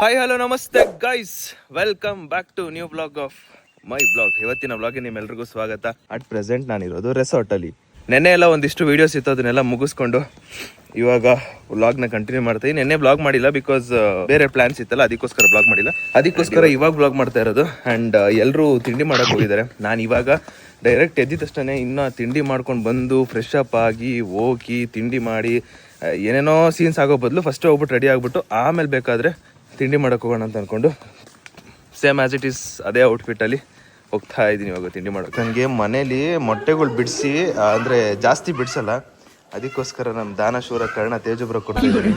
Hi hello ನಮಸ್ತೆ guys, welcome back to new blog of my blog. ಇವತ್ತಿನ ಬ್ಲಾಗ್ಗೆ ನಿಮ್ಮೆಲ್ರಿಗೂ ಸ್ವಾಗತ. ಅಟ್ ಪ್ರೆಸೆಂಟ್ ನಾನಿರೋದು ರೆಸಾರ್ಟಲ್ಲಿ. ನೆನ್ನೆ ಎಲ್ಲ ಒಂದಿಷ್ಟು ವೀಡಿಯೋಸ್ ಇತ್ತು, ಅದನ್ನೆಲ್ಲ ಮುಗಿಸ್ಕೊಂಡು ಇವಾಗ ವ್ಲಾಗ್ನ ಕಂಟಿನ್ಯೂ ಮಾಡ್ತೀವಿ. ನೆನ್ನೆ ಬ್ಲಾಗ್ ಮಾಡಿಲ್ಲ ಬಿಕಾಸ್ ಬೇರೆ ಪ್ಲಾನ್ಸ್ ಇತ್ತಲ್ಲ, ಅದಕ್ಕೋಸ್ಕರ ಬ್ಲಾಗ್ ಮಾಡಿಲ್ಲ. ಅದಕ್ಕೋಸ್ಕರ ಇವಾಗ ಬ್ಲಾಗ್ ಮಾಡ್ತಾ ಇರೋದು. ಆ್ಯಂಡ್ ಎಲ್ಲರೂ ತಿಂಡಿ ಮಾಡೋಕೆ ಹೋಗಿದ್ದಾರೆ. ನಾನು ಇವಾಗ ಡೈರೆಕ್ಟ್ ಎದ್ದಿದ ತಕ್ಷಣ ಇನ್ನು ತಿಂಡಿ ಮಾಡ್ಕೊಂಡು ಬಂದು ಫ್ರೆಶ್ ಅಪ್ ಆಗಿ ಹೋಗಿ ತಿಂಡಿ ಮಾಡಿ ಏನೇನೋ ಸೀನ್ಸ್ ಆಗೋ ಬದಲು ಫಸ್ಟ್ ಹೋಗ್ಬಿಟ್ಟು ರೆಡಿ ಆಗಿಬಿಟ್ಟು ಆಮೇಲೆ ಬೇಕಾದರೆ ತಿಂಡಿ ಮಾಡೋಕೆ ಹೋಗೋಣ ಅಂತ ಅಂದ್ಕೊಂಡು ಸೇಮ್ ಆ್ಯಸ್ ಇಟ್ ಈಸ್ ಅದೇ ಔಟ್ಫಿಟ್ಟಲ್ಲಿ ಹೋಗ್ತಾ ಇದ್ದೀನಿ ಇವಾಗ ತಿಂಡಿ ಮಾಡೋಕೆ. ನನಗೆ ಮನೇಲಿ ಮೊಟ್ಟೆಗಳು ಬಿಡಿಸಿ ಅಂದರೆ ಜಾಸ್ತಿ ಬಿಡಿಸಲ್ಲ, ಅದಕ್ಕೋಸ್ಕರ ನಮ್ಮ ದಾನಶೂರ ಕರ್ಣ ತೇಜುಬ್ರ ಕೊಡ್ತಿದ್ದೀನಿ.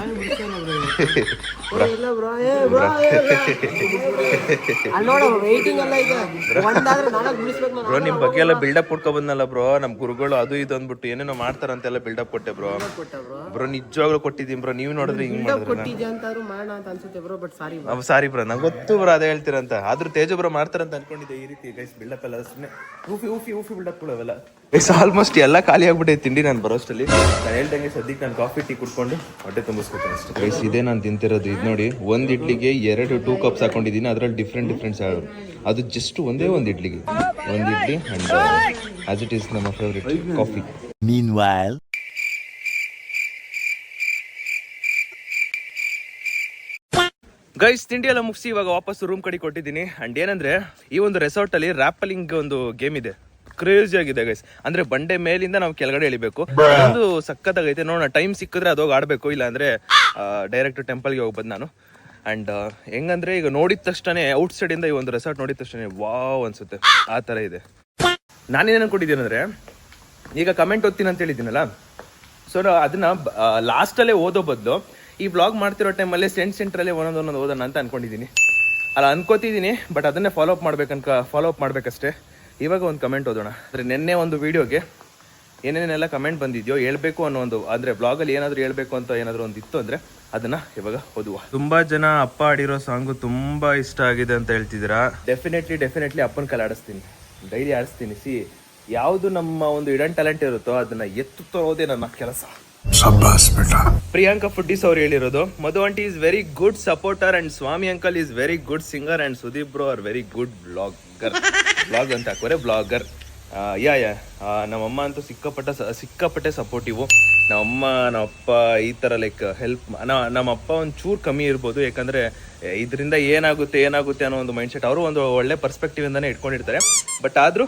ಬ್ರೋ ನಿಮ್ ಬಗ್ಗೆ ಎಲ್ಲ ಬಿಲ್ಡಪ್ ಕೊಡ್ಕೊ ಬಂದಲ್ಲ ಬ್ರೋ. ನಮ್ ಗುರುಗಳು ಅದು ಇದು ಅಂದ್ಬಿಟ್ಟು ಏನೇನೋ ಮಾಡ್ತಾರಂತೆಲ್ಲ ಬಿಲ್ಡಪ್ ಕೊಟ್ಟೆ ಬ್ರೋ. ಬ್ರೋ ನಿಜವಾಗ್ಲೂ ಕೊಟ್ಟಿದ್ದೀನಿ ಬ್ರೋ, ನೀವು ನೋಡಿದ್ರೆ ಹಿಂಗ್ ಮಾಡಿದ್ರೆ ಸಾರಿ ಬ್ರೋ, ನಂಗೆ ಗೊತ್ತು ಬ್ರೋ ಅದೇ ಹೇಳ್ತೀರಂತ. ಆದ್ರೂ ತೇಜು ಬ್ರೋ ಮಾಡ್ತಾರಂತ ಅನ್ಕೊಂಡಿದ್ದೆ. ಈ ರೀತಿ ಗೈಸ್ ಬಿಲ್ಡಪ್ ಎಲ್ಲ ಸುಮ್ಮನೆ ಊಫಿ ಬಿಲ್ಡಪ್ ಅವೆಲ್ಲ ಗೈಸ್ ಆಲ್ಮೋಸ್ಟ್ ಎಲ್ಲ ಖಾಲಿ ಆಗ್ಬಿಟ್ಟೆ ತಿಂಡಿ. ನಾನು ಬರೋಷ್ಟಲ್ಲಿ ನಾನು ಹೇಳ್ದಂಗೆ ಸದ್ಯಕ್ಕೆ ನಾನು ಕಾಫಿ ಟೀ ಕುಡ್ಕೊಂಡು ಹೊಟ್ಟೆ ತುಂಬಿಸ್ಕೊತೀನಿ ಅಷ್ಟೇ ಗೈಸ್. ಇದೇ ನಾನು ತಿಂತಿರೋದು. ಇದು ನೋಡಿ, ಒಂದು ಇಡ್ಲಿಗೆ 2 ಕಪ್ಸ್ ಹಾಕೊಂಡಿದ್ದೀನಿ. ಅದರಲ್ಲಿ ಡಿಫ್ರೆಂಟ್ ಅದು ಜಸ್ಟ್ ಒಂದೇ ಒಂದು ಇಡ್ಲಿಗೆ ಒಂದು idli. And as it is ನಮ್ಮ ಫೇವ್ರೆಟ್ ಕಾಫಿ. Meanwhile, ಗೈಸ್ ತಿಂಡಿ ಎಲ್ಲ ಮುಗಿಸಿ ಇವಾಗ ವಾಪಸ್ ರೂಮ್ ಕಡೆ ಕೊಟ್ಟಿದ್ದೀನಿ. ಅಂಡ್ ಏನಂದ್ರೆ ಈ ಒಂದು ರೆಸಾರ್ಟ್ ಅಲ್ಲಿ ರ್ಯಾಪಲಿಂಗ್ ಒಂದು ಗೇಮ್ ಇದೆ, ಕ್ರೇಜಿ ಆಗಿದೆ ಗೈಸ್. ಅಂದ್ರೆ ಬಂಡೆ ಮೇಲಿಂದ ನಾವು ಕೆಳಗಡೆ ಇಳಿಬೇಕು. ಒಂದು ಸಕ್ಕತ್ತಾಗೈತೆ. ನೋಡೋಣ, ಟೈಮ್ ಸಿಕ್ಕಿದ್ರೆ ಅದೋಗಿ ಆಡ್ಬೇಕು, ಇಲ್ಲ ಅಂದ್ರೆ ಡೈರೆಕ್ಟ್ ಟೆಂಪಲ್ಗೆ ಹೋಗ್ಬೋದು ನಾನು. ಅಂಡ್ ಹೆಂಗಂದ್ರೆ ಈಗ ನೋಡಿದ ತಕ್ಷಣ ಔಟ್ ಸೈಡ್ ಇಂದ ಈ ಒಂದು ರೆಸಾರ್ಟ್ ನೋಡಿದ ತಕ್ಷಣ ವಾವ್ ಅನ್ಸುತ್ತೆ, ಆ ತರ ಇದೆ. ನಾನೇನು ಅನ್ಕೊಂಡಿದ್ದೀನಿ ಅಂದ್ರೆ, ಈಗ ಕಮೆಂಟ್ ಓದ್ತೀನಿ ಅಂತ ಹೇಳಿದ್ದೀನಲ್ಲ, ಸೊ ಅದನ್ನ ಲಾಸ್ಟಲ್ಲೇ ಓದೋ ಬದಲು ಈ ವ್ಲಾಗ್ ಮಾಡ್ತಿರೋ ಟೈಮಲ್ಲೇ ಸೆಂಟ್ರಲ್ಲೇ ಒಂದೊಂದು ಓದೋಣ ಅಂತ ಅನ್ಕೊಂಡಿದ್ದೀನಿ. ಅಲ್ಲ ಅನ್ಕೋತಿದ್ದೀನಿ, ಬಟ್ ಅದನ್ನೇ ಫಾಲೋ ಅಪ್ ಮಾಡ್ಬೇಕಷ್ಟೇ. ಇವಾಗ ಒಂದು ಕಮೆಂಟ್ ಓದೋಣ. ಅಂದರೆ ನಿನ್ನೆ ಒಂದು ವೀಡಿಯೋಗೆ ಏನೇನೆಲ್ಲ ಕಮೆಂಟ್ ಬಂದಿದೆಯೋ ಹೇಳ್ಬೇಕು ಅನ್ನೋ ಒಂದು, ಅಂದರೆ ಬ್ಲಾಗಲ್ಲಿ ಏನಾದರೂ ಹೇಳ್ಬೇಕು ಅಂತ ಏನಾದರೂ ಒಂದು ಇತ್ತು ಅಂದರೆ ಅದನ್ನ ಇವಾಗ ಓದುವ. ತುಂಬಾ ಜನ ಅಪ್ಪ ಆಡಿರೋ ಸಾಂಗು ತುಂಬಾ ಇಷ್ಟ ಆಗಿದೆ ಅಂತ ಹೇಳ್ತಿದ್ದೀರಾ. ಡೆಫಿನೆಟ್ಲಿ ಅಪ್ಪನ ಕೈಲಿ ಆಡಿಸ್ತೀನಿ, ಡೈಲಿ ಆಡಿಸ್ತೀನಿ. ಯಾವುದು ನಮ್ಮ ಒಂದು ಇಡನ್ ಟ್ಯಾಲೆಂಟ್ ಇರುತ್ತೋ ಅದನ್ನ ಎತ್ತುತ್ತೋದೇ ನನ್ನ ಕೆಲಸ. ಪ್ರಿಯಾಂಕಾ ಫುಡ್ಡೀಸ್ ಅವ್ರು ಹೇಳಿರೋದು, Madhu aunty is very good supporter and Swamy uncle is very good singer and Sudeep bro are very good blog ಅಂತ ಹಾಕೋರೆ ಬ್ಲಾಗರ್. ಯಾ ನಮ್ಮಮ್ಮ ಅಂತೂ ಸಿಕ್ಕಾಪಟ್ಟೆ ಸಪೋರ್ಟಿವು. ನಮ್ಮಪ್ಪ ಈ ಥರ ಲೈಕ್ ಹೆಲ್ಪ್, ನಮ್ಮಪ್ಪ ಒಂದು ಚೂರು ಕಮ್ಮಿ ಇರ್ಬೋದು, ಯಾಕಂದರೆ ಇದರಿಂದ ಏನಾಗುತ್ತೆ ಅನ್ನೋ ಒಂದು ಮೈಂಡ್ಸೆಟ್ ಅವರು ಒಂದು ಒಳ್ಳೆ ಪರ್ಸ್ಪೆಕ್ಟಿವ್ ಇಂದಾನೆ ಇಟ್ಕೊಂಡಿರ್ತಾರೆ. ಬಟ್ ಆದರೂ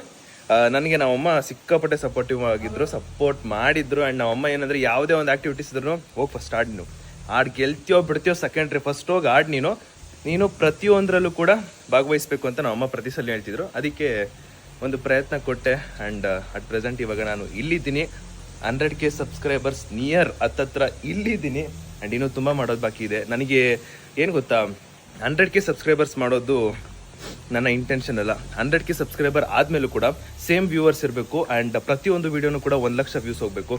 ನನಗೆ ನಮ್ಮಮ್ಮ ಸಿಕ್ಕಾಪಟ್ಟೆ ಸಪೋರ್ಟಿವ್ ಆಗಿದ್ರು, ಸಪೋರ್ಟ್ ಮಾಡಿದ್ರು. ಆ್ಯಂಡ್ ನಮ್ಮಮ್ಮ ಏನಂದರೆ ಯಾವುದೇ ಒಂದು ಆ್ಯಕ್ಟಿವಿಟೀಸ್ ಇದ್ರು, ಹೋಗಿ ಫಸ್ಟ್ ಆಡಿ, ನೀವು ಆಡ್ ಗೆಲ್ತೀಯೋ ಬಿಡ್ತೀಯೋ ಸೆಕೆಂಡ್ರಿ, ಫಸ್ಟ್ ಹೋಗಿ ಆಡಿ ನೀನು ಪ್ರತಿಯೊಂದರಲ್ಲೂ ಕೂಡ ಭಾಗವಹಿಸ್ಬೇಕು ಅಂತ ನಮ್ಮಮ್ಮ ಪ್ರತಿ ಸಲ ಹೇಳ್ತಿದ್ರು. ಅದಕ್ಕೆ ಒಂದು ಪ್ರಯತ್ನ ಕೊಟ್ಟೆ. ಆ್ಯಂಡ್ ಅಟ್ ಪ್ರೆಸೆಂಟ್ ಇವಾಗ ನಾನು ಇಲ್ಲಿದ್ದೀನಿ, 100K ಸಬ್ಸ್ಕ್ರೈಬರ್ಸ್ ನಿಯರ್ ಹತ್ತತ್ರ ಇಲ್ಲಿದ್ದೀನಿ. ಆ್ಯಂಡ್ ಇನ್ನೂ ತುಂಬ ಮಾಡೋದು ಬಾಕಿ ಇದೆ. ನನಗೆ ಏನು ಗೊತ್ತಾ, 100K ಸಬ್ಸ್ಕ್ರೈಬರ್ಸ್ ಮಾಡೋದು ನನ್ನ ಇಂಟೆನ್ಷನ್ ಅಲ್ಲ. 100K ಸಬ್ಸ್ಕ್ರೈಬರ್ ಆದಮೇಲೂ ಕೂಡ ಸೇಮ್ ವ್ಯೂವರ್ಸ್ ಇರಬೇಕು. ಆ್ಯಂಡ್ ಪ್ರತಿಯೊಂದು ವೀಡಿಯೋನು ಕೂಡ 1 ಲಕ್ಷ ವ್ಯೂಸ್ ಹೋಗಬೇಕು.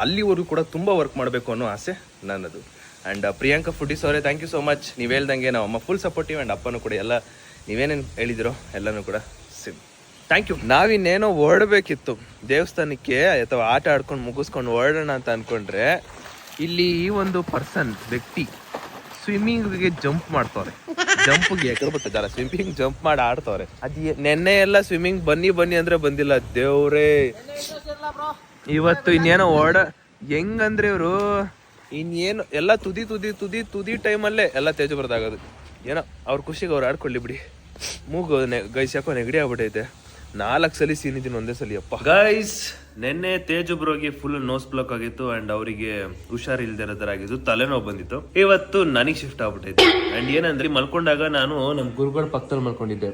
ಅಲ್ಲಿವರೆಗೂ ಕೂಡ ತುಂಬ ವರ್ಕ್ ಮಾಡಬೇಕು ಅನ್ನೋ ಆಸೆ ನನ್ನದು. ಆ್ಯಂಡ್ ಪ್ರಿಯಾಂಕಾ ಫುಡ್ಡೀಸ್ ಅವರೇ, ಥ್ಯಾಂಕ್ ಯು ಸೋ ಮಚ್. ನೀವು ಹೇಳ್ದಂಗೆ ನಾವು ಅಮ್ಮ ಫುಲ್ ಸಪೋರ್ಟಿವ್. ಆ್ಯಂಡ್ ಅಪ್ಪನೂ ಕೂಡ ಎಲ್ಲ ನೀವೇನೇನು ಹೇಳಿದಿರೋ ಎಲ್ಲನೂ ಕೂಡ ಸೇಮ್. Thank you. ನಾವಿನ್ನೇನೋ ಹೊರಡಬೇಕಿತ್ತು ದೇವಸ್ಥಾನಕ್ಕೆ ಅಥವಾ ಆಟ ಆಡ್ಕೊಂಡು ಮುಗಿಸ್ಕೊಂಡು ಹೊರಡೋಣ ಅಂತ ಅಂದ್ಕೊಂಡ್ರೆ, ಇಲ್ಲಿ ಈ ಒಂದು ವ್ಯಕ್ತಿ ಸ್ವಿಮ್ಮಿಂಗ್ಗೆ ಜಂಪ್ ಮಾಡ್ತವ್ರೆ. ಜಂಪ್ಗೆ ಸ್ವಿಮ್ಮಿಂಗ್ ಜಂಪ್ ಮಾಡಿ ಆಡ್ತವ್ರೆ. ಅದು ನೆನ್ನೆ ಎಲ್ಲ ಸ್ವಿಮ್ಮಿಂಗ್ ಬನ್ನಿ ಅಂದ್ರೆ ಬಂದಿಲ್ಲ. ದೇವ್ರೇ, ಇವತ್ತು ಇನ್ನೇನೋ ಹೆಂಗಂದ್ರೆ ಇವರು ಇನ್ನೇನು ಎಲ್ಲ ತುದಿ ಟೈಮಲ್ಲೇ ಎಲ್ಲ ತೇಜು ಬರ್ದಾಗೋದು. ಏನೋ ಅವ್ರ ಖುಷಿಗೆ ಅವ್ರು ಆಡ್ಕೊಳ್ಳಿ ಬಿಡಿ. ಮೂಗು ಗೈಸ್ ಯಾಕೋ ನೆಗಡಿ ಆಗ್ಬಿಟ್ಟೈತೆ. 4 ಸಲ ಸೀನಿದ್ದೀನಿ ಒಂದೇ ಸಲ. ಅಪ್ಪ ಗೈಸ್, ನಿನ್ನೆ ತೇಜು ಬ್ರೋಗೆ ಫುಲ್ ನೋಸ್ ಬ್ಲಾಕ್ ಆಗಿತ್ತು. ಅಂಡ್ ಅವರಿಗೆ ಹುಷಾರಿಲ್ದಿರೋದಾಗಿತ್ತು, ತಲೆನೋವು ಬಂದಿತ್ತು. ಇವತ್ತು ನನಗೆ ಶಿಫ್ಟ್ ಆಗ್ಬಿಟ್ಟೈತೆ. ಅಂಡ್ ಏನಂದ್ರೆ ಮಲ್ಕೊಂಡಾಗ ನಾನು ನಮ್ಮ ಗುರುಗಳ ಪಕ್ಕದಲ್ಲಿ ಮಲ್ಕೊಂಡಿದ್ದೆ.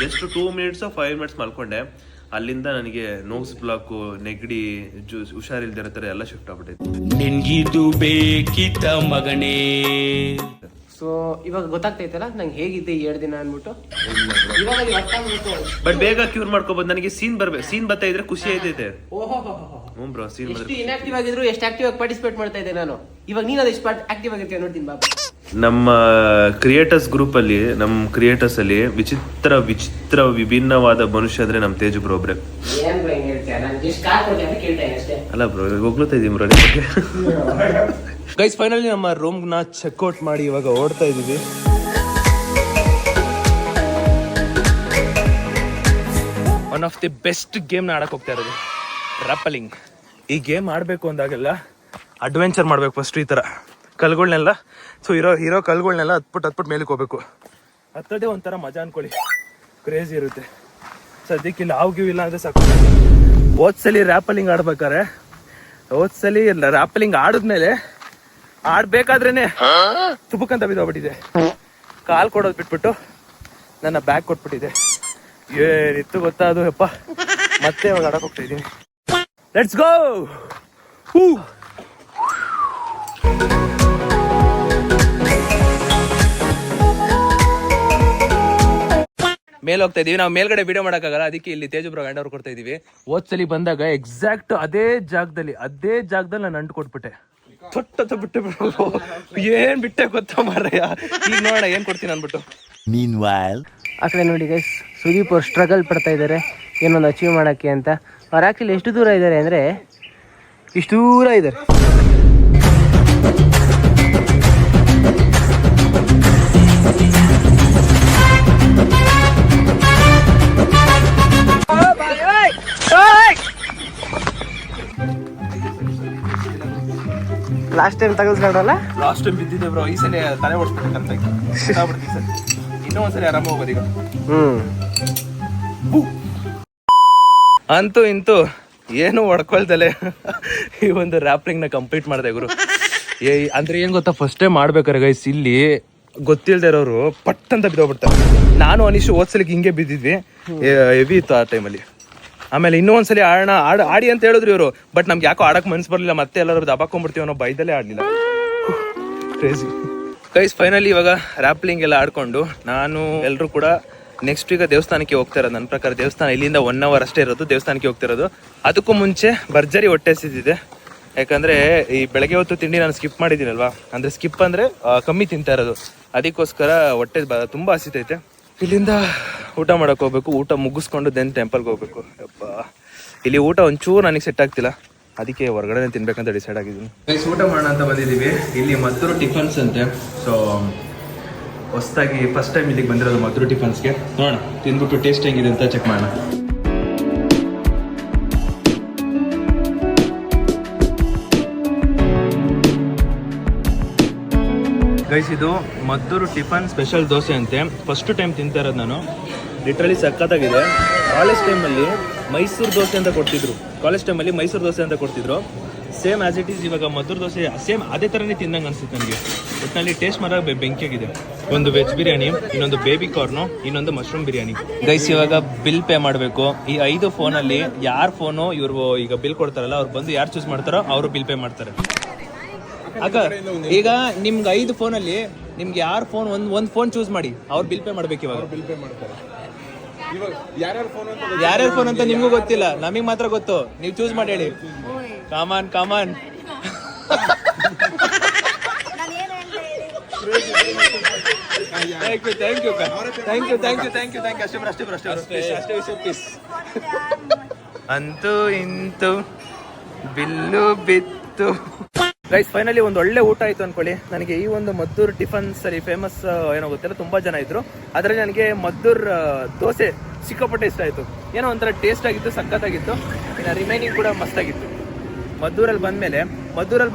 ಜಸ್ಟ್ 2 ಮಿನಿಟ್ಸ್ 5 ಮಿನಿಟ್ಸ್ ಮಲ್ಕೊಂಡೆ. ಅಲ್ಲಿಂದ ನನಗೆ ನೋಸ್ ಬ್ಲಾಕ್, ನೆಗಡಿ, ಹುಷಾರಿಲ್ದಿರೋ ತರ ಎಲ್ಲ ಶಿಫ್ಟ್ ಆಗ್ಬಿಟ್ಟೈತೆ. ನಿನ್ಗಿದು ಬೇಕಿತ್ತ ಮಗನೇ. ಸೊ ಇವಾಗ ಗೊತ್ತಾಗ್ತೈತಲ್ಲ ನಂಗೆ ಹೇಗಿದ್ದೆ 2 ದಿನ ಅನ್ಬಿಟ್ಟು. ಬಟ್ ಬೇಗ ಕ್ಯೂರ್ ಮಾಡ್ಕೋಬಹುದು. ನನಗೆ ಸೀನ್ ಬರ್ತಾ ಇದ್ರೆ ಖುಷಿ ಐತೈತೆ. ಬ್ರೋ ಸೀನ್ ಎಷ್ಟು ಇನ್ಆಕ್ಟಿವ್ ಆಗಿದ್ರು ಎಷ್ಟು ಆಕ್ಟಿವ್ ಆಗಿ ಪಾರ್ಟಿಸಿಪೇಟ್ ಮಾಡ್ತಾ ಇದ್ದೆ ನಾನು. ಇವಾಗ ನೀನು ಅದೆಷ್ಟು ಆಕ್ಟಿವ್ ಆಗಿರ್ತೀಯ ನೋಡ್ತೀನಿ ಬಾಬಾ. ನಮ್ಮ ಕ್ರಿಯೇಟರ್ಸ್ ಗ್ರೂಪ್ ಅಲ್ಲಿ, ನಮ್ಮ ಕ್ರಿಯೇಟರ್ಸ್ ಅಲ್ಲಿ ವಿಚಿತ್ರ ವಿಭಿನ್ನವಾದ ಮನುಷ್ಯ ಅಂದ್ರೆ ನಮ್ಮ ತೇಜು ಬ್ರೋ ಒಬ್ರೆ. ಏನ್ ಹೇಳ್ತೀಯ, ನಾನು ಜಸ್ಟ್ ಕಾರ್ ಕೊಡ್ತೀನಿ ಅಂತ ಕೇಳ್ತಾ ಇದ್ದೆ ಅಷ್ಟೇ. ಅಲ್ಲ ಬ್ರೋ, ಹೋಗ್ಲತ್ತಾ ಇದೀನಿ ಬ್ರೋ. ಗೈಸ್ ಫೈನಲಿ ನಮ್ಮ ರೂಮ್ನ ಚೆಕ್ಔಟ್ ಮಾಡಿ ಇವಾಗ ಓಡ್ತಾ ಇದೀವಿ. ಒನ್ ಆಫ್ ದಿ ಬೆಸ್ಟ್ ಗೇಮ್ನ ಆಡಕ್ ಹೋಗ್ತಾ ಇರೋದು ರ್ಯಾಪಲಿಂಗ್. ಈ ಗೇಮ್ ಆಡಬೇಕು ಅಂದಾಗೆಲ್ಲ ಅಡ್ವೆಂಚರ್ ಮಾಡ್ಬೇಕು. ಫಸ್ಟ್ ಈ ಥರ ಕಲ್ಗಳನ್ನೆಲ್ಲ ಇರೋ ಕಲ್ಗಳನ್ನೆಲ್ಲ ಹತ್ಬಿಟ್ಟು ಮೇಲಕ್ಕೆ ಹೋಗ್ಬೇಕು. ಹತ್ತದೇ ಒಂಥರ ಮಜಾ ಅನ್ಕೊಳ್ಳಿ, ಕ್ರೇಜಿ ಇರುತ್ತೆ. ಸದ್ಯಕ್ಕೆ ಇಲ್ಲಿ ಹಾವು ಇಲ್ಲ ಅಂದ್ರೆ ಸಾಕು. ಹೋದ್ಸಲಿ ರ್ಯಾಪಲಿಂಗ್ ಆಡ್ಬೇಕಾರೆ ರ್ಯಾಪಲಿಂಗ್ ಆಡಿದ್ಮೇಲೆ ಆಡ್ಬೇಕಾದ್ರೇನೆ ತುಬುಕಂತ ಬಿದ್ದೋಗ್ಬಿಟ್ಟಿದೆ. ಕಾಲ್ ಕೊಡೋದು ಬಿಟ್ಬಿಟ್ಟು ನನ್ನ ಬ್ಯಾಗ್ ಕೊಟ್ಬಿಟ್ಟಿದೆ. ಏನಿತ್ತು ಗೊತ್ತಾ ಅದು ಯಪ್ಪ. ಮತ್ತೆ ಇವಾಗ ಆಡಕ್ ಹೋಗ್ತಾ ಇದೀನಿ. Let's go. ಮೇಲೆ ಹೋಗ್ತಾ ಇದೀವಿ. ನಾವು ಮೇಲ್ಗಡೆ ವಿಡಿಯೋ ಮಾಡಕ್ಕಾಗಲ್ಲ, ಅದಕ್ಕೆ ಇಲ್ಲಿ ತೇಜುಬ್ರ ಹ್ಯಾಂಡ್ ಓವರ್ ಕೊಡ್ತಾ ಇದೀವಿ. ಹೋದ್ಸಲಿ ಬಂದಾಗ ಎಕ್ಸಾಕ್ಟ್ ಅದೇ ಜಾಗದಲ್ಲಿ ನಾನು ಅಂಟು ಕೊಟ್ಬಿಟ್ಟೆ. ಬಿಟ್ಟೆ ಏನ್ ಬಿಟ್ಟೆ ಗೊತ್ತಾ ಮಾರಯ್ಯ. ಈಗ ನೋಡೋಣ ಏನ್ ಕೊಡ್ತೀನಿ ಅನ್ಬಿಟ್ಟು. Meanwhile, ಆ ಕಡೆ ನೋಡಿ ಗೈಸ್, ಸುದೀಪ್ ಅವ್ರು ಸ್ಟ್ರಗಲ್ ಪಡ್ತಾ ಇದ್ದಾರೆ ಏನೊಂದು ಅಚೀವ್ ಮಾಡೋಕ್ಕೆ ಅಂತ. ಅವ್ರು ಆ್ಯಕ್ಚುಲಿ ಎಷ್ಟು ದೂರ ಇದ್ದಾರೆ ಅಂದರೆ ಇಷ್ಟು ದೂರ ಇದ್ದಾರೆ. ಲಾಸ್ಟ್ ಟೈಮ್ ತಗಲ್ಸ್ಕೊಂಡ್ರಲ್ಲ, ಲಾಸ್ಟ್ ಟೈಮ್ ಬಿದ್ದಿದ್ದೆ ಬ್ರೋ. ಈ ಸಲ ತಲೆ ಓಡಿಸ್ಬಿಟ್ಟು ಇನ್ನೂ ಒಂದ್ಸಲಿ ಆರಾಮ ಹೋಗೋದು ಈಗ. ಅಂತೂ ಇಂತೂ ಏನು ಹೊಡ್ಕೊಳ್ತಲೆ ಈ ಒಂದು ರ್ಯಾಪ್ಲಿಂಗ್ ನ ಕಂಪ್ಲೀಟ್ ಮಾಡಿದೆ ಗುರು. ಅಂದ್ರೆ ಏನ್ ಗೊತ್ತಾ, ಫಸ್ಟ್ ಟೈಮ್ ಮಾಡ್ಬೇಕಾರೆ ಗೈಸ್ ಇಲ್ಲಿ ಗೊತ್ತಿಲ್ದೇ ಇರೋರು ಪಟ್ ಅಂತ ಬಿದ್ದೋಗ್ಬಿಡ್ತಾರೆ. ನಾನು ಅನಿಶು ಹೋದ್ಸಲಿಕ್ಕೆ ಹಿಂಗೆ ಬಿದ್ದಿದ್ವಿ, ಹೆವಿ ಇತ್ತು ಆ ಟೈಮಲ್ಲಿ. ಆಮೇಲೆ ಇನ್ನೂ ಒಂದ್ಸಲಿ ಆಡಿ ಅಂತ ಹೇಳಿದ್ರು ಇವರು. ಬಟ್ ನಮ್ಗೆ ಯಾಕೋ ಆಡಕ್ ಮನ್ಸು ಬರಲಿಲ್ಲ. ಮತ್ತೆ ಎಲ್ಲರೂ ದಬಾಕೊಂಡ್ಬಿಡ್ತೀವಿ ಅನ್ನೋ ಬೈದಲ್ಲೇ ಆಡ್ಲಿಲ್ಲ. Crazy guys. ಫೈನಲಿ ಇವಾಗ ರ್ಯಾಪ್ಲಿಂಗ್ ಎಲ್ಲ ಆಡ್ಕೊಂಡು ನಾನು ಎಲ್ಲರೂ ಕೂಡ ನೆಕ್ಸ್ಟ್ ಈಗ ದೇವಸ್ಥಾನಕ್ಕೆ ಹೋಗ್ತಾ ಇರೋದು. ನನ್ನ ಪ್ರಕಾರ ದೇವಸ್ಥಾನ ಇಲ್ಲಿಂದ 1 hour ಅಷ್ಟೇ ಇರೋದು, ದೇವಸ್ಥಾನಕ್ಕೆ ಹೋಗ್ತಿರೋದು. ಅದಕ್ಕೂ ಮುಂಚೆ ಭರ್ಜರಿ ಹೊಟ್ಟೆ ಹಸಿದಿದೆ. ಯಾಕಂದ್ರೆ ಈ ಬೆಳಗ್ಗೆ ಹೊತ್ತು ತಿಂಡಿ ನಾನು ಸ್ಕಿಪ್ ಮಾಡಿದ್ದೀನಲ್ವಾ. ಅಂದ್ರೆ ಸ್ಕಿಪ್ ಅಂದ್ರೆ ಕಮ್ಮಿ ತಿಂತಾ ಇರೋದು. ಅದಕ್ಕೋಸ್ಕರ ಹೊಟ್ಟೆ ತುಂಬಾ ಹಸಿತೈತೆ. ಇಲ್ಲಿಂದ ಊಟ ಮಾಡಕ್ ಹೋಗ್ಬೇಕು. ಊಟ ಮುಗಿಸ್ಕೊಂಡು ದೆನ್ ಟೆಂಪಲ್ಗೆ ಹೋಗ್ಬೇಕು. ಯಪ್ಪ, ಇಲ್ಲಿ ಊಟ ಒಂಚೂರು ನನಗೆ ಸೆಟ್ ಆಗ್ತಿಲ್ಲ, ಅದಕ್ಕೆ ಹೊರಗಡೆ ತಿನ್ಬೇಕಂತ ಡಿಸೈಡ್ ಆಗಿದ್ದೀನಿ. ಊಟ ಮಾಡೋಣ ಅಂತ ಬಂದಿದ್ದೀವಿ. ಇಲ್ಲಿ ಮದ್ದೂರು ಟಿಫನ್ಸ್ ಅಂತೆ. ಸೊ ಹೊಸದಾಗಿ ಫಸ್ಟ್ ಟೈಮ್ ಇಲ್ಲಿಗೆ ಬಂದಿರೋದು ಮದ್ದೂರು ಟಿಫನ್ಸ್ಗೆ. ನೋಡೋಣ, ತಿಂದ್ಬಿಟ್ಟು ಟೇಸ್ಟ್ ಹೆಂಗಿದೆ ಅಂತ ಚೆಕ್ ಮಾಡೋಣ. ಗೈಸ್, ಇದು ಮದ್ದೂರು ಟಿಫನ್ ಸ್ಪೆಷಲ್ ದೋಸೆ ಅಂತೆ. ಫಸ್ಟ್ ಟೈಮ್ ತಿಂತಾ ಇರೋದು ನಾನು. ಲಿಟ್ರಲಿ ಸಖತ್ತಾಗಿದೆ. ಕಾಲೇಜ್ ಟೈಮಲ್ಲಿ ಮೈಸೂರು ದೋಸೆ ಅಂತ ಕೊಡ್ತಿದ್ರು. ಸೇಮ್ ಆಸ್ ಇಟ್ ಈಸ್ ಇವಾಗ ಮದ್ದೂರು ದೋಸೆ ಸೇಮ್ ಅದೇ ಥರನೇ ತಿಂದಂಗೆ ಅನ್ಸುತ್ತೆ ನನಗೆ. ಒಟ್ಟಿನಲ್ಲಿ ಟೇಸ್ಟ್ ಮಾತ್ರ ಬೆಂಕಿಯಾಗಿದೆ. ಒಂದು ವೆಜ್ ಬಿರಿಯಾನಿ, ಇನ್ನೊಂದು ಬೇಬಿ ಕಾರ್ನು, ಇನ್ನೊಂದು ಮಶ್ರೂಮ್ ಬಿರಿಯಾನಿ. ಗೈಸ್, ಇವಾಗ ಬಿಲ್ ಪೇ ಮಾಡಬೇಕು. ಈ 5 ಫೋನಲ್ಲಿ ಯಾರ ಫೋನು ಇವರು ಈಗ ಬಿಲ್ ಕೊಡ್ತಾರಲ್ಲ, ಅವ್ರು ಬಂದು ಯಾರು ಚೂಸ್ ಮಾಡ್ತಾರೋ ಅವರು ಬಿಲ್ ಪೇ ಮಾಡ್ತಾರೆ. ಆಗ ಈಗ ನಿಮ್ಗೆ 5 ಫೋನಲ್ಲಿ ನಿಮ್ಗೆ ಯಾರ ಫೋನ್ ಒಂದು ಫೋನ್ ಚೂಸ್ ಮಾಡಿ, ಅವ್ರು ಬಿಲ್ ಪೇ ಮಾಡ್ಬೇಕು. ಇವಾಗ ಯಾರ್ಯಾರ ಫೋನ್ ಅಂತ ನಿಮ್ಗೂ ಗೊತ್ತಿಲ್ಲ, ನಮಗೆ ಮಾತ್ರ ಗೊತ್ತು. ನೀವು ಚೂಸ್ ಮಾಡಿ ಹೇಳಿ. Common thank you. ಅಷ್ಟೇ. ಅಂತೂ ಇಂತೂ ಬಿಲ್ಲು ಬಿತ್ತು. ಗೈಸ್, ಫೈನಲಿ ಒಂದು ಒಳ್ಳೆ ಊಟ ಆಯ್ತು ಅನ್ಕೊಳ್ಳಿ. ನನಗೆ ಈ ಒಂದು ಮದ್ದೂರು ಟಿಫನ್ಸ್ ಅಲ್ಲಿ ಫೇಮಸ್ ಏನೋ ಗೊತ್ತಿಲ್ಲ, ತುಂಬಾ ಜನ ಇದ್ರು. ಅದರಲ್ಲಿ ನನಗೆ ಮದ್ದೂರು ದೋಸೆ ಸಿಕ್ಕಾಪಟ್ಟೆ ಇಷ್ಟ ಆಯ್ತು. ಏನೋ ಒಂಥರ ಟೇಸ್ಟ್ ಆಗಿತ್ತು, ಸಖತ್ತಾಗಿತ್ತು. ಇನ್ನು ರಿಮೈನಿಂಗ್ ಕೂಡ ಮಸ್ತಾಗಿತ್ತು. ಮದ್ದೂರಲ್ಲಿ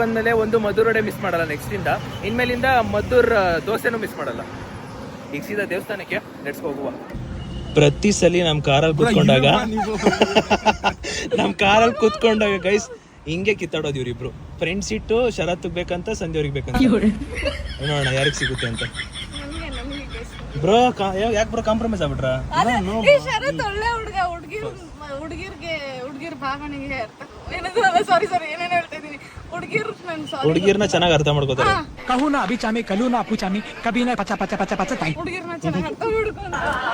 ಬಂದ್ಮೇಲೆ ಒಂದು ಮದ್ದೂರು ವಡೆ ಮಿಸ್ ಮಾಡಲ್ಲ. ನೆಕ್ಸ್ಟ್ ಇಂದ ಇನ್ಮೇಲಿಂದ ಮದ್ದೂರು ದೋಸೆನೂ ಮಿಸ್ ಮಾಡಲ್ಲ. ಈಗ ಸೀದಾ ದೇವಸ್ಥಾನಕ್ಕೆ ಲೆಟ್ಸ್ ಹೋಗುವ. ಪ್ರತಿ ಸಲ ನಮ್ಮ ಕಾರಲ್ಲಿ ಕೂತ್ಕೊಂಡಾಗ ಗೈಸ್ ಹಿಂಗೆ ಕಿತ್ತಾಡೋದು ಇವ್ರಿಬ್ರು. ಫ್ರೆಂಡ್ ಸೀಟು ಶರತ್ ಬೇಕಂತ, ಸಂಧ್ಯಾ ಅವ್ರಿಗೆ ಬೇಕಂತ. ನೋಡೋಣ ಯಾರಿಗೆ ಸಿಗುತ್ತೆ ಅಂತ. ಬ್ರೋ ಯಾಕೆ ಬ್ರೋ ಕಾಂಪ್ರಮೈಸ್ ಆಗ್ಬಿಟ್ರಾ? ಶರತ್ ಒಳ್ಳೆ ಹುಡುಗ, ಹುಡುಗಿರ್ ಭಾವನೆಗೆ ಏನೇನು ಹೇಳ್ತಾ ಇದೀನಿ. ಹುಡುಗಿರ್ನ ಚೆನ್ನಾಗಿ ಅರ್ಥ ಮಾಡ್ಕೋತಾರೆ.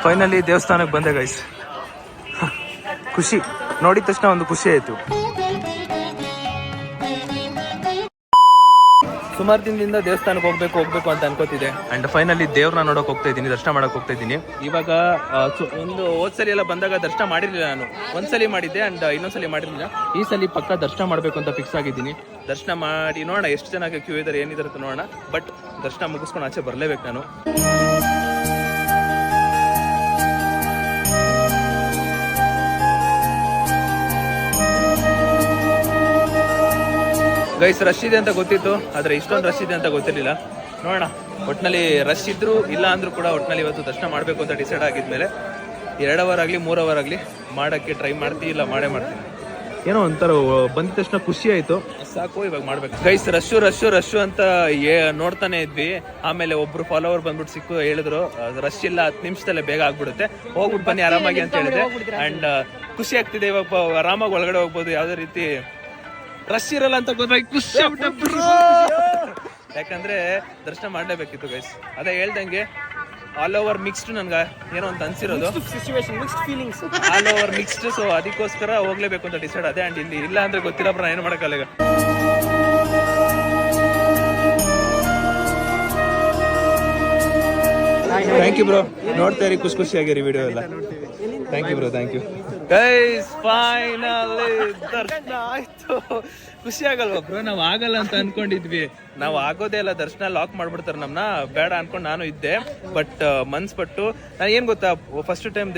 ಫೈನಲಿ ದೇವಸ್ಥಾನಕ್ಕೆ ಬಂದೆ ಗೈಸ್. ಖುಷಿ ನೋಡಿದ ತಕ್ಷಣ ಒಂದು ಖುಷಿ ಆಯ್ತು. ಸುಮಾರು ದಿನದಿಂದ ದೇವಸ್ಥಾನಕ್ಕೆ ಹೋಗ್ಬೇಕು ಅಂತ ಅನ್ಕೋತಿದ್ದೆ. ಅಂಡ್ ಫೈನಲಿ ದೇವ್ರನ್ನ ನೋಡಕ್ ಹೋಗ್ತಾ ಇದ್ದೀನಿ, ದರ್ಶನ ಮಾಡಕ್ ಹೋಗ್ತಾ ಇದ್ದೀನಿ. ಇವಾಗ ಒಂದು ಹೋದ್ಸಲಿ ಎಲ್ಲ ಬಂದಾಗ ದರ್ಶನ ಮಾಡಿರ್ಲಿಲ್ಲ ನಾನು. ಒಂದ್ಸಲಿ ಮಾಡಿದ್ದೆ ಅಂಡ್ ಇನ್ನೊಂದ್ಸಲಿ ಮಾಡಿರ್ಲಿಲ್ಲ. ಈ ಸಲ ಪಕ್ಕ ದರ್ಶನ ಮಾಡ್ಬೇಕು ಅಂತ ಫಿಕ್ಸ್ ಆಗಿದ್ದೀನಿ. ದರ್ಶನ ಮಾಡಿ ನೋಡೋಣ ಎಷ್ಟು ಚೆನ್ನಾಗಿ ಕ್ಯೂ ಇದ್ದಾರೆ, ಏನಿದ್ದಾರೆ ಅಂತ ನೋಡೋಣ. ಬಟ್ ದರ್ಶನ ಮುಗಿಸ್ಕೊಂಡು ಆಚೆ ಬರ್ಲೇಬೇಕು ನಾನು. ಗೈಸ್ ರಶ್ ಇದೆ ಅಂತ ಗೊತ್ತಿತ್ತು, ಆದ್ರೆ ಇಷ್ಟೊಂದು ರಶ್ ಇದೆ ಅಂತ ಗೊತ್ತಿರಲಿಲ್ಲ. ನೋಡೋಣ, ಒಟ್ಟಿನಲ್ಲಿ ರಶ್ ಇದ್ರು ಇಲ್ಲ ಅಂದ್ರೂ ಕೂಡ ಒಟ್ಟಿನಲ್ಲಿ ಇವತ್ತು ದರ್ಶನ ಮಾಡಬೇಕು ಅಂತ ಡಿಸೈಡ್ ಆಗಿದ್ಮೇಲೆ 2 ಅವರ್ ಆಗಲಿ 3 ಅವರ್ ಆಗಲಿ ಮಾಡೋಕ್ಕೆ ಟ್ರೈ ಮಾಡ್ತೀವಿ, ಇಲ್ಲ ಮಾಡೇ ಮಾಡ್ತೀನಿ. ಏನೋ ಒಂಥರ ಬಂದ ತಕ್ಷಣ ಖುಷಿ ಆಯಿತು, ಸಾಕು ಇವಾಗ ಮಾಡ್ಬೇಕು. ಗೈಸ್ ರಶ್ಶು ಅಂತ ನೋಡ್ತಾನೆ ಇದ್ವಿ. ಆಮೇಲೆ ಒಬ್ರು ಫಾಲೋವರ್ ಬಂದ್ಬಿಟ್ಟು ಸಿಕ್ಕು, ಹೇಳಿದ್ರು ರಶ್ ಇಲ್ಲ, 10 ನಿಮಿಷದಲ್ಲೇ ಬೇಗ ಆಗ್ಬಿಡುತ್ತೆ, ಹೋಗ್ಬಿಟ್ಟು ಬನ್ನಿ ಆರಾಮಾಗಿ ಅಂತ ಹೇಳಿದೆ. ಅಂಡ್ ಖುಷಿ ಆಗ್ತಿದೆ, ಇವಾಗ ಆರಾಮಾಗಿ ಒಳಗಡೆ ಹೋಗ್ಬೋದು, ಯಾವುದೇ ರೀತಿ ರಶ್ ಇರಲ್ಲ ಅಂತ ಗೊತ್ತಾಗಿ ಖುಷಿ ಆಗ್ಬಿಟ್ಟೆ. ಯಾಕಂದ್ರೆ ದರ್ಶನ ಮಾಡ್ಲೇಬೇಕಿತ್ತು ಗೈಸ್. ಅದೇ ಹೇಳ್ದಂಗೆ ಆಲ್ ಓವರ್ ಮಿಕ್ಸ್ಡ್, ನನ್ಗೆ ಏನೋ ಅಂತ ಅನ್ಸಿರೋದು ಆಲ್ ಓವರ್ ಮಿಕ್ಸ್ಡ್. ಸೊ ಅದಕ್ಕೋಸ್ಕರ ಹೋಗ್ಲೇಬೇಕು ಅಂತ ಡಿಸೈಡ್ ಅದೇ. ಅಂಡ್ ಇಲ್ಲಿ ಇಲ್ಲ ಅಂದ್ರೆ ಗೊತ್ತಿಲ್ಲ ಬ್ರೋ, ಏನು ಮಾಡಕ್ಕಲ್ಲ ಈಗ. ಥ್ಯಾಂಕ್ ಯು ಬ್ರೋ, ನೋಡ್ತಾ ಇರಿ, ಖುಷಿಯಾಗಿರಿ ವಿಡಿಯೋ ಎಲ್ಲ. Thank you bro, thank you guys. Finally ದರ್ಶನ ಆಯ್ತು. ಖುಷಿ ಆಗಲ್ವಾ ಬ್ರೋ? ನಾವು ಆಗಲ್ಲ ಅಂತ ಅನ್ಕೊಂಡಿದ್ವಿ, ನಾವು ಆಗೋದೇ ಇಲ್ಲ, ದರ್ಶನ ಲಾಕ್ ಮಾಡ್ಬಿಡ್ತಾರೆ ನಮ್ಮನ್ನ, ಬೇಡ ಅನ್ಕೊಂಡು ನಾನು ಇದ್ದೆ. ಬಟ್ ಮನ್ಸ್ಪಟ್ಟು ನಾನು ಏನು ಗೊತ್ತಾ, ಫಸ್ಟ್ ಟೈಮ್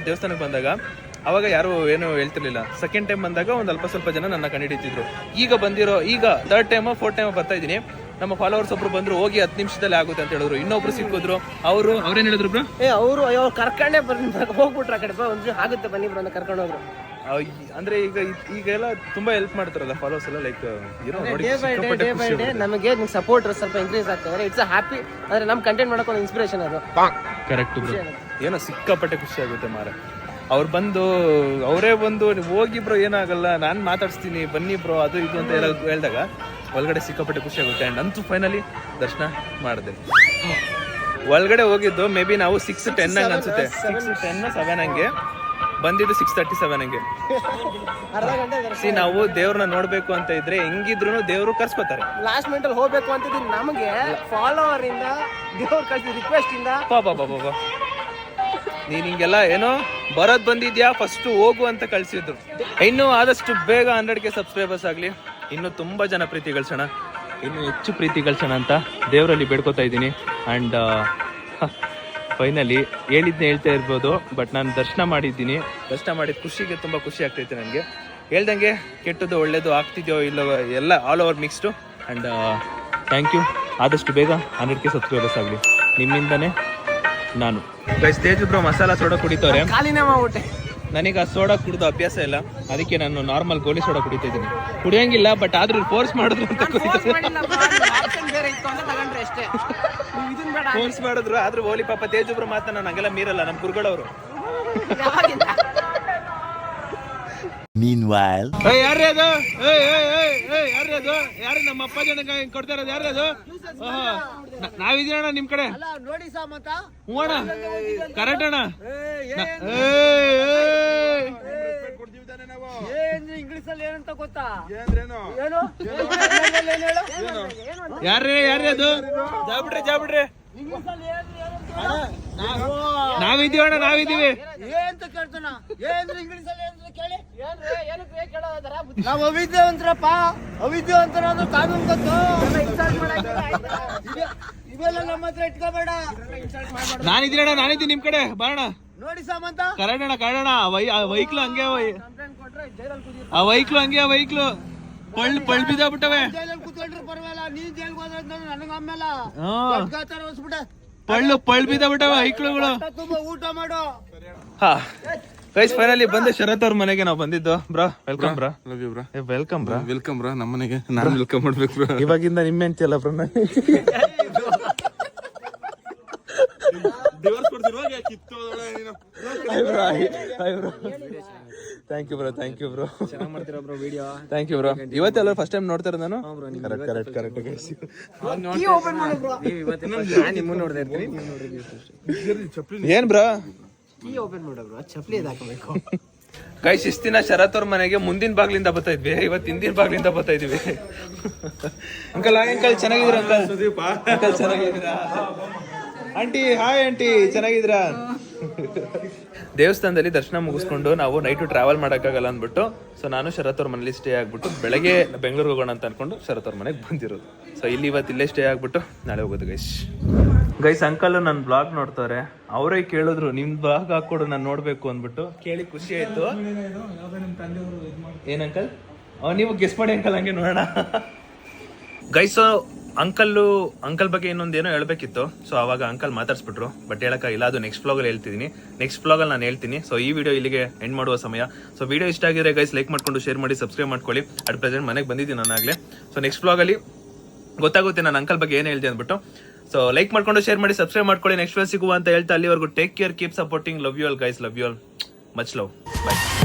ದೇವಸ್ಥಾನಕ್ಕೆ ಬಂದಾಗ ಅವಾಗ ಯಾರು ಏನು ಹೇಳ್ತಿರ್ಲಿಲ್ಲ. ಸೆಕೆಂಡ್ ಟೈಮ್ ಬಂದಾಗ ಒಂದು ಸ್ವಲ್ಪ ಜನ ನನ್ನ ಕಂಡಿಡಿತಿದ್ರು. ಈಗ 3rd ಟೈಮೋ 4th ಟೈಮೋ ಬರ್ತಾ ಇದ್ದೀನಿ. ನಮ್ಮ ಫಾಲೋವರ್ಸ್ ಒಬ್ರು ಬಂದ್ರು, ಹೋಗಿ 10 ನಿಮಿಷದಲ್ಲಿ ಆಗುತ್ತೆ ಅಂತ ಹೇಳಿದ್ರು. ಇನ್ನೊಬ್ರು ಸಿಕ್ಕಿದ್ರು, ಅವ್ರೇನ್ ಹೇಳಿದ್ರು ಬ್ರೋ? ಅವರು ಕರ್ಕೊಂಡೇ ಹೋಗ್ಬಿಟ್ರು ಆ ಕಡೆ, ಒಂದು ಆಗುತ್ತೆ ಬನ್ನಿ ಬ್ರೋ ಅಂತ ಕರ್ಕೊಂಡು ಹೋದ್ರು. ಅಂದ್ರೆ ಈಗೆಲ್ಲ ತುಂಬಾ ಹೆಲ್ಪ್ ಮಾಡ್ತಾರಲ್ಲ ಫಾಲೋವರ್ಸ್ ಎಲ್ಲ, ಲೈಕ್ ನಮಗೆ ಸಪೋರ್ಟ್ ಸ್ವಲ್ಪ ಇನ್ಕ್ರೀಸ್ ಆಗ್ತದೆ. ಇಟ್ಸ್ ಹ್ಯಾಪಿ, ಅಂದ್ರೆ ನಮ್ ಕಂಟೆಂಟ್ ಮಾಡಕ್ಕೆ ಒಂದು ಇನ್ಸ್ಪಿರೇಷನ್ ಅದು. ಕರೆಕ್ಟ್ ಬ್ರೋ, ಏನೋ ಸಿಕ್ಕಾಪಟ್ಟೆ ಖುಷಿ ಆಗುತ್ತೆ ಮಾರ. ಅವ್ರು ಬಂದು ಅವರೇ ಬಂದು ಹೋಗಿ ಬ್ರೋ ಏನಾಗಲ್ಲ, ನಾನು ಮಾತಾಡ್ಸ್ತೀನಿ ಬನ್ನಿ ಬ್ರೋ, ಅದು ಇದು ಅಂತ ಎಲ್ಲ ಹೇಳಿದಾಗ ಒಳಗಡೆ ಸಿಕ್ಕಾಪಟ್ಟೆ ಖುಷಿ ಆಗುತ್ತೆ. ಆ್ಯಂಡ್ ಅಂತೂ ಫೈನಲಿ ದರ್ಶನ ಮಾಡಿದೆ. ಒಳಗಡೆ ಹೋಗಿದ್ದು ಮೇ ಬಿ ನಾವು 6:10 ಹಂಗೆ ಅನ್ಸುತ್ತೆ, 6:10-7 ಹಂಗೆ ಬಂದಿದ್ದು, 6:37 ಹಂಗೆ. ನಾವು ದೇವ್ರನ್ನ ನೋಡ್ಬೇಕು ಅಂತ ಇದ್ರೆ ಹೆಂಗಿದ್ರು ದೇವ್ರು ಕರ್ಸ್ಕೊತಾರೆ. ಲಾಸ್ಟ್ ಮಿನಿಟ್ ಅಲ್ಲಿ ಹೋಗ್ಬೇಕು ಅಂತಿದ್ದೀನಿ, ನಮಗೆ ಫಾಲೋವರ್ ಇಂದ ದೇವ್ರ ಕಳ್ಸಿ ರಿಕ್ವೆಸ್ಟ್ ಇಂದ ಪಾಪ ನೀನ್ ಹಿಂಗೆಲ್ಲ ಏನೋ ಬರೋದ್ ಬಂದಿದ್ಯಾ, ಫಸ್ಟ್ ಹೋಗು ಅಂತ ಕಳ್ಸಿದ್ರು. ಇನ್ನು ಆದಷ್ಟು ಬೇಗ 100K ಸಬ್ಸ್ಕ್ರೈಬರ್ಸ್ ಆಗ್ಲಿ, ಇನ್ನು ತುಂಬಾ ಜನ ಪ್ರೀತಿ ಗಳಿಸೋಣ, ಇನ್ನು ಹೆಚ್ಚು ಪ್ರೀತಿ ಗಳಿಸೋಣ ಅಂತ ದೇವರಲ್ಲಿ ಬೇಡ್ಕೊತಾ ಇದ್ದೀನಿ. ಅಂಡ್ ಫೈನಲಿ ಹೇಳ್ತಾ ಇರ್ಬೋದು, ಬಟ್ ನಾನು ದರ್ಶನ ಮಾಡಿದ್ದೀನಿ. ದರ್ಶನ ಮಾಡಿದ ಖುಷಿಗೆ ತುಂಬಾ ಖುಷಿ ಆಗ್ತೈತೆ ನನಗೆ. ಹೇಳ್ದಂಗೆ ಕೆಟ್ಟದ್ದು ಒಳ್ಳೇದು ಆಗ್ತಿದ್ಯೋ ಇಲ್ಲೋ ಎಲ್ಲ all over mixed. And thank you. ಆದಷ್ಟು ಬೇಗ 100K ಸಬ್ಸ್ಕ್ರೈಬರ್ಸ್ ಆಗಲಿ, ನಿಮ್ಮಿಂದನೇ ನಾನು. ತೇಜ್ ಬ್ರೋ ಮಸಾಲಾ ಸೋಡಾ ಕುಡಿತವ್ರೆ, ಖಾಲಿನೇ ಮಾಡ್ಬಿಟ್ಟೆ. ನನಗೆ ಆ ಸೋಡಾ ಕುಡಿದು ಅಭ್ಯಾಸ ಇಲ್ಲ, ಅದಕ್ಕೆ ನಾನು ನಾರ್ಮಲ್ ಗೋಲಿ ಸೋಡಾ ಕುಡಿತಾ ಇದ್ದೀನಿ. ಕುಡಿಯಂಗಿಲ್ಲ, ಬಟ್ ಆದ್ರೂ ಫೋರ್ಸ್ ಮಾಡಿದ್ರು ಅಂತ ಫೋರ್ಸ್ ಮಾಡಿದ್ರು. ಆದ್ರೂ ಓಲಿ ಪಾಪ ತೇಜ್ ಬ್ರೋ ಮಾತನ್ನ ನಂಗೆಲ್ಲ ಮೀರಲ್ಲ, ನಮ್ಮ ಗುರುಗಳವರು. Meanwhile, ಯಾರು ನಮ್ಮ ಅಪ್ಪ ಜನ ಕೊಡ್ತಾ ಇರೋದು? ಯಾರ್ಯಾರು? ನಾವಿದ್ದೀರಣ್ಣ ನಿಮ್ ಕಡೆ. ನೋಡಿ ಸಾಮಂತ ಹೂವಣ್ಣ, ಕರೆಕ್ಟ್ ಅಣ್ಣ. ಇಂಗ್ಲಿಷ್ ಅಲ್ಲಿ ಏನಂತ ಗೊತ್ತಾ? ಯಾರ್ಯಾರು? ಜಾಬಿಡ್ರಿ. ನಾವಿದ್ದೀವಣ್ಣ, ನಾವಿದ್ದೀವಿ. ನಾವು ಅವಿದ್ಯಾವಂತರಪ್ಪ, ಅವಿದ್ಯಾವಂತರ ಅಂದ್ರೆ ಕಾನೂನು ಗೊತ್ತು. ಇವೆಲ್ಲ ನಮ್ಮ ಹತ್ರ ಇಟ್ಕೋಬೇಡ. ನಾನಿದ್ದೀನಿ ನಿಮ್ ಕಡೆ, ಬಾರಣ. ನೋಡಿ ಸಾಮಂತ ಕರೆಕ್ಟ್ ಅಣ್ಣ. ವೈಕ್ಲು ಹಂಗೆ, ಆ ವೈಕ್ಲು ಪಳ್ ಬಿದ್ದಾಬಿಟ್ಟವೆ. ಕೂತ್ಕೊಂಡ್ರೆ ಪರವಾಗಿಲ್ಲ, ನೀನ್ ಜೈಲ್ಗೆ ಹೋದ್ರೆ ನನಗ ಆಮೇಲ ಪಳ್ ಬಿದ್ದಾಬಿಟ್ಟವೆ ವೈಕ್ಳುಗಳು. ಊಟ ಮಾಡು. ಹಾ ಗೈಸ್, ಫೈನಲಿ ಬಂದೆ ಶರತ್ ಅವ್ರ ಮನೆಗೆ ನಾವು ಬಂದಿದ್ದು. Bro welcome bro. Welcome bro. ನಮ್ಮ ಮನೆಗೆ ನಾನು ವೆಲ್ಕಮ್ ಮಾಡ್ಬೇಕು ಬ್ರೋ. ಇವಾಗಿಂದ ನಿಮ್ಮ ಹೆಂಡ್ತಿಯಲ್ಲ ಬ್ರೋ. Thank you bro. ಚೆನ್ನಾಗಿ ಮಾಡ್ತೀರಾ bro video. Thank you bro. ಇವತ್ತೆಲ್ಲ ಫಸ್ಟ್ ಟೈಮ್ ನೋಡ್ತಾ ಇರೋದು ನಾನು. Correct guys. ನಿಮ್ಮ ನೋಡ್ತಾ ಇರ್ತೀನಿ. ಏನ್ ಬ್ರೋ? ಕೀ ಓಪನ್ ಮಾಡು ಬ್ರೋ, ಚಪ್ಪಲಿ ಹಾಕಬೇಕು. ಗೈಸ್ ಇಷ್ಟ ದಿನ ಶರತ್ ಅವ್ರ ಮನೆಗೆ ಮುಂದಿನ ಬಾಗ್ಲಿಂದ ಬರ್ತಾ ಇದ್ವಿ, ಇವತ್ತು ಹಿಂದಿನ ಬಾಗ್ಲಿಂದ ಬರ್ತಾ ಇದೀವಿ. ಅಂಕಲ್ ಹಾಯ್ ಅಂಕಲ್, ಚೆನ್ನಾಗಿದ್ದೀರಾ ಅಂಕಲ್? ಅಂಕಲ್ ಚೆನ್ನಾಗಿದ್ದೀರಾ? ಆಂಟಿ ಹಾಯ್ ಆಂಟಿ, ಚೆನ್ನಾಗಿದ್ದೀರಾ? ದೇವಸ್ಥಾನದಲ್ಲಿ ದರ್ಶನ ಮುಗಿಸ್ಕೊಂಡು ನಾವು ನೈಟು ಟ್ರಾವೆಲ್ ಮಾಡೋಕ್ಕಾಗಲ್ಲ ಅಂದ್ಬಿಟ್ಟು ಸೊ ನಾನು ಶರತ್ ಅವ್ರ ಮನೇಲಿ ಸ್ಟೇ ಆಗ್ಬಿಟ್ಟು ಬೆಳಗ್ಗೆ ಬೆಂಗಳೂರಿಗೆ ಹೋಗೋಣ ಅಂತ ಅನ್ಕೊಂಡು ಶರತ್ ಅವ್ರ ಮನೆಗೆ ಬಂದಿರೋದು. ಸೊ ಇಲ್ಲಿ ಇವತ್ತು ಇಲ್ಲೇ ಸ್ಟೇ ಆಗ್ಬಿಟ್ಟು ನಾಳೆ ಹೋಗೋದು ಗೈಸ್. ಅಂಕಲ್ ನನ್ನ ಬ್ಲಾಗ್ ನೋಡ್ತಾರೆ, ಅವರೇ ಕೇಳಿದ್ರು ನಿಮ್ ಬ್ಲಾಗ್ ಹಾಕೊಡು ನಾನು ನೋಡ್ಬೇಕು ಅಂದ್ಬಿಟ್ಟು. ಕೇಳಿ ಖುಷಿ ಆಯ್ತು. ಏನ್ ಅಂಕಲ್? ನೀವು ಗೆಸ್ ಮಾಡಿ ಅಂಕಲ್, ಹಂಗೆ ನೋಡೋಣ. ಗೈಸ್ ಅಂಕಲ್ ಬಗ್ಗೆ ಇನ್ನೊಂದೇನೋ ಹೇಳ್ಬೇಕಿತ್ತು. ಸೊ ಅವಾಗ ಅಂಕಲ್ ಮಾತಾಡ್ಸ್ಬಿಟ್ರು, ಬಟ್ ಹೇಳಕ್ಕಾಗಿಲ್ಲ, ಅದು ನೆಕ್ಸ್ಟ್ ಬ್ಲಾಗಲ್ಲಿ ಹೇಳ್ತಿದ್ದೀನಿ. ನೆಕ್ಸ್ಟ್ ಬ್ಲಾಗಲ್ಲಿ ನಾನು ಹೇಳ್ತೀನಿ. ಸೊ ಈ ವಿಡಿಯೋ ಇಲ್ಲಿಗೆ ಎಂಡ್ ಮಾಡುವ ಸಮಯ. ಸೊ ವಿಡಿಯೋ ಇಷ್ಟ ಆಗಿದ್ರೆ ಗೈಸ್ ಲೈಕ್ ಮಾಡ್ಕೊಂಡು ಶೇರ್ ಮಾಡಿ ಸಬ್ಸ್ಕ್ರೈಬ್ ಮಾಡ್ಕೊಳ್ಳಿ. ಅಟ್ ಪ್ರೆಸೆಂಟ್ ಮನೆಗೆ ಬಂದಿದ್ದೀನಿ ನಾನಾಗಲೇ. ಸೊ ನೆಕ್ಸ್ಟ್ ಬ್ಲಾಗಲ್ಲಿ ಗೊತ್ತಾಗುತ್ತೆ ನಾನು ಅಂಕಲ್ ಬಗ್ಗೆ ಏನು ಹೇಳ್ದೆ ಅಂದ್ಬಿಟ್ಟು. ಸೊ ಲೈಕ್ ಮಾಡ್ಕೊಂಡು ಶೇರ್ ಮಾಡಿ ಸಬ್ಸ್ಕ್ರೈಬ್ ಮಾಡ್ಕೊಳ್ಳಿ. ನೆಕ್ಸ್ಟ್ ಸಿಗುವ ಅಂತ ಹೇಳ್ತಾ ಅಲ್ಲಿವರೆಗೂ take care, keep supporting, love you all guys, love you all, much love, by.